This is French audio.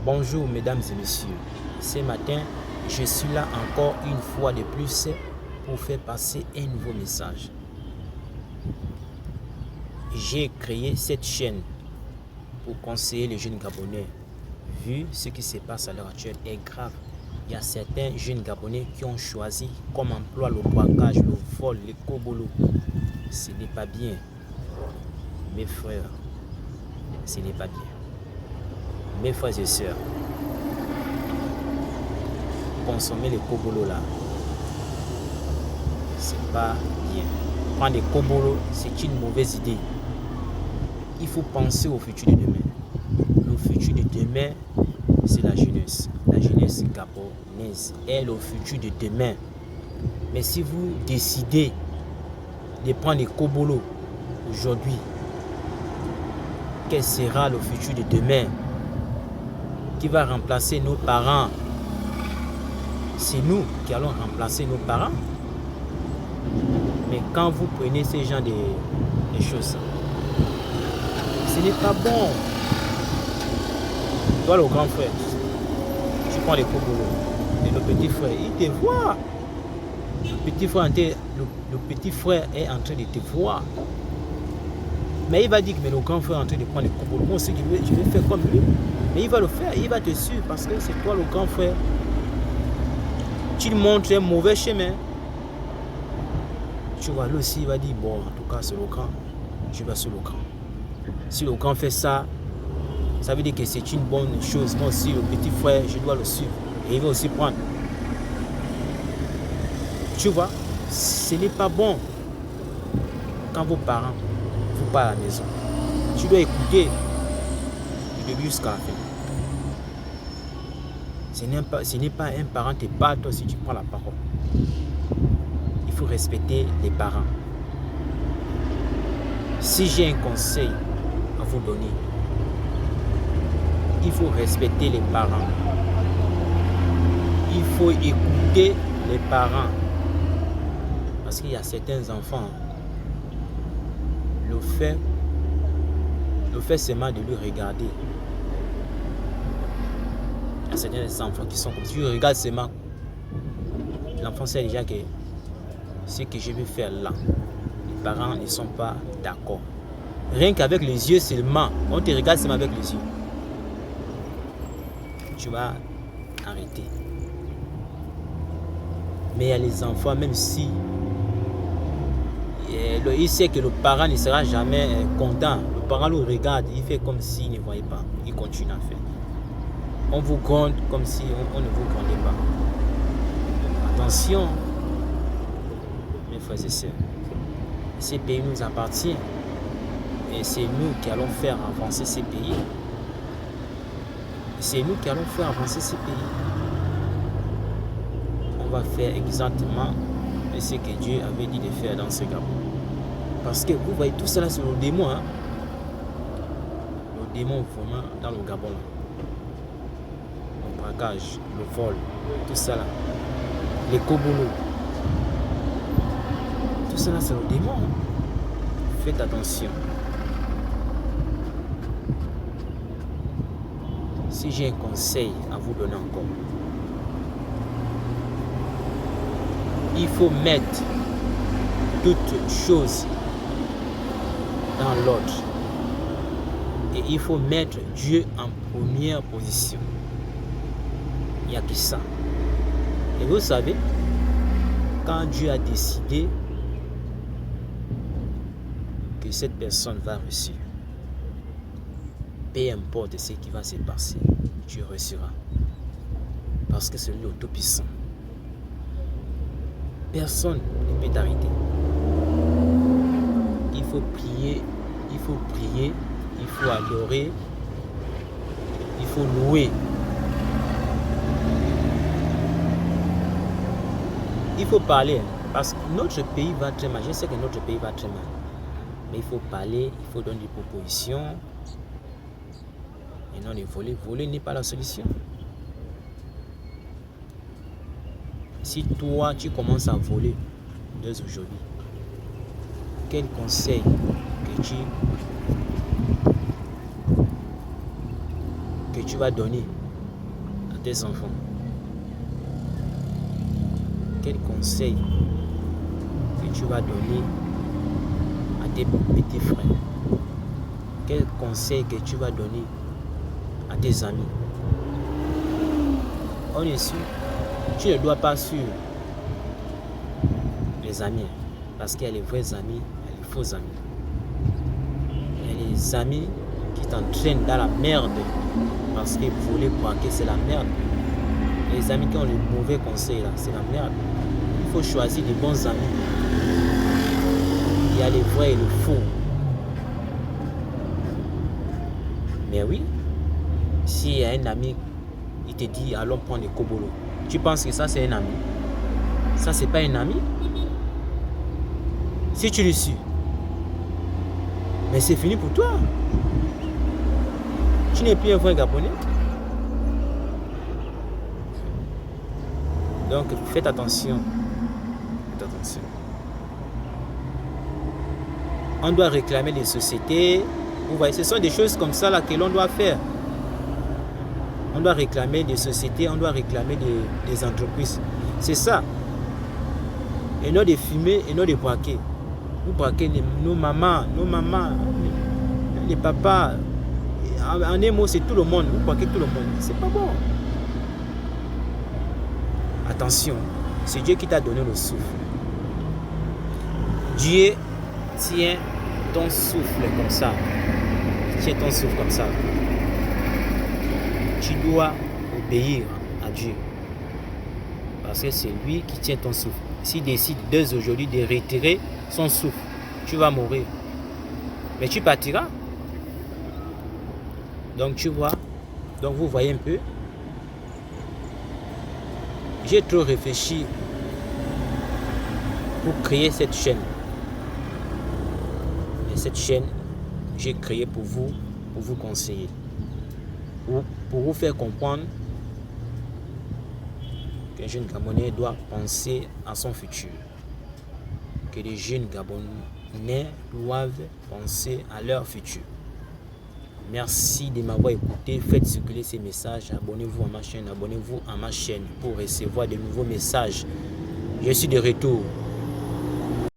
Bonjour mesdames et messieurs, ce matin je suis là encore une fois de plus pour faire passer un nouveau message. J'ai créé cette chaîne pour conseiller les jeunes Gabonais. Vu ce qui se passe à l'heure actuelle est grave. Il y a certains jeunes Gabonais qui ont choisi comme emploi le braquage, le vol, les kobolos. Ce n'est pas bien. Mes frères, ce n'est pas bien. Mes frères et sœurs, consommer les kobolos là, c'est pas bien. Prendre les kobolos, c'est une mauvaise idée. Il faut penser au futur de demain. Le futur de demain, c'est la jeunesse. La jeunesse gabonaise est le futur de demain. Mais si vous décidez de prendre les kobolos aujourd'hui, quel sera le futur de demain? Qui va remplacer nos parents? C'est nous qui allons remplacer nos parents. Mais quand vous prenez ces gens de choses, ce n'est pas bon. Toi, le grand frère, tu prends les kobolos et le petit frère, il te voit. Le petit frère est en train de te voir. Mais il va dire que le grand frère est en train de prendre les kobolos. Moi aussi, je vais faire comme lui. Mais il va le faire, il va te suivre parce que c'est toi le grand frère. Tu lui montres un mauvais chemin. Tu vois, lui aussi, il va dire, bon, en tout cas, c'est le grand. Je vais sur le grand. Si le grand fait ça, ça veut dire que c'est une bonne chose. Moi aussi, le petit frère, je dois le suivre. Et il va aussi prendre. Tu vois, ce n'est pas bon. Quand vos parents vous parlent à la maison, tu dois écouter du début jusqu'à la fin. Ce n'est pas un parent te parle, toi si tu prends la parole. Il faut respecter les parents. Si j'ai un conseil à vous donner, il faut respecter les parents. Il faut écouter les parents. Parce qu'il y a certains enfants, le fait seulement de lui regarder. Il y a certains enfants qui sont comme si tu regardes seulement. L'enfant sait déjà que ce que je vais faire là, les parents ne sont pas d'accord. Rien qu'avec les yeux seulement, on te regarde seulement avec les yeux. Tu vas arrêter. Mais il y a les enfants, même si il sait que le parent ne sera jamais content. Le parent le regarde, il fait comme s'il ne voyait pas. Il continue à faire. On vous gronde comme si on ne vous grondait pas. Attention, mes frères et sœurs. Ces pays nous appartiennent. Et c'est nous qui allons faire avancer ces pays. C'est nous qui allons faire avancer ces pays. On va faire exactement ce que Dieu avait dit de faire dans ce Gabon. Parce que vous voyez tout cela sur le démon. Hein? Le démon vraiment dans le Gabon. Là. Le braquage, le vol, tout ça là. Les kobolos. Tout cela c'est le démon. Faites attention. Si j'ai un conseil à vous donner encore, il faut mettre toutes choses dans l'ordre. Et il faut mettre Dieu en première position. Il n'y a que ça. Et vous savez, quand Dieu a décidé que cette personne va réussir, peu importe ce qui va se passer, Dieu réussira. Parce que c'est lui le Tout-Puissant. Personne ne peut t'arrêter. Il faut prier, il faut adorer, il faut louer. Il faut parler, parce que notre pays va très mal. Je sais que notre pays va très mal. Mais il faut parler, il faut donner des propositions. Et non de voler. Voler n'est pas la solution. Si toi, tu commences à voler dès aujourd'hui, quel conseil que tu vas donner tes enfants? Quel conseil que tu vas donner à tes petits frères? Quel conseil que tu vas donner à tes amis? On est sûr, tu ne dois pas suivre les amis, parce qu'il y a les vrais amis et les faux amis. Il y a les amis qui t'entraînent dans la merde parce que voler, braquer, c'est la merde. Les amis qui ont les mauvais conseils là, c'est la merde. Il faut choisir les bons amis. Il y a les vrais et les faux. Mais oui, s'il y a un ami, il te dit allons prendre les kobolos. Tu penses que ça c'est un ami? Ça c'est pas un ami? Si tu le suis, mais c'est fini pour toi. Tu n'es plus un vrai Gabonais. Donc faites attention. Faites attention. On doit réclamer les sociétés. Vous voyez, ce sont des choses comme ça là que l'on doit faire. On doit réclamer des sociétés, on doit réclamer des entreprises. C'est ça. Et non de fumer, et non de braquer. Vous braquez nos mamans, les papas. En un mot, c'est tout le monde. Vous braquez tout le monde. C'est pas bon. Attention, c'est Dieu qui t'a donné le souffle. Dieu tient ton souffle comme ça. Tiens ton souffle comme ça. Tu dois obéir à Dieu. Parce que c'est lui qui tient ton souffle. S'il décide dès aujourd'hui de retirer son souffle, tu vas mourir. Mais tu partiras. Donc tu vois. Donc vous voyez un peu. J'ai trop réfléchi pour créer cette chaîne. Et cette chaîne, j'ai créé pour vous conseiller. Pour vous faire comprendre qu'un jeune Gabonais doit penser à son futur. Que les jeunes Gabonais doivent penser à leur futur. Merci de m'avoir écouté. Faites circuler ces messages. Abonnez-vous à ma chaîne. Abonnez-vous à ma chaîne pour recevoir de nouveaux messages. Je suis de retour.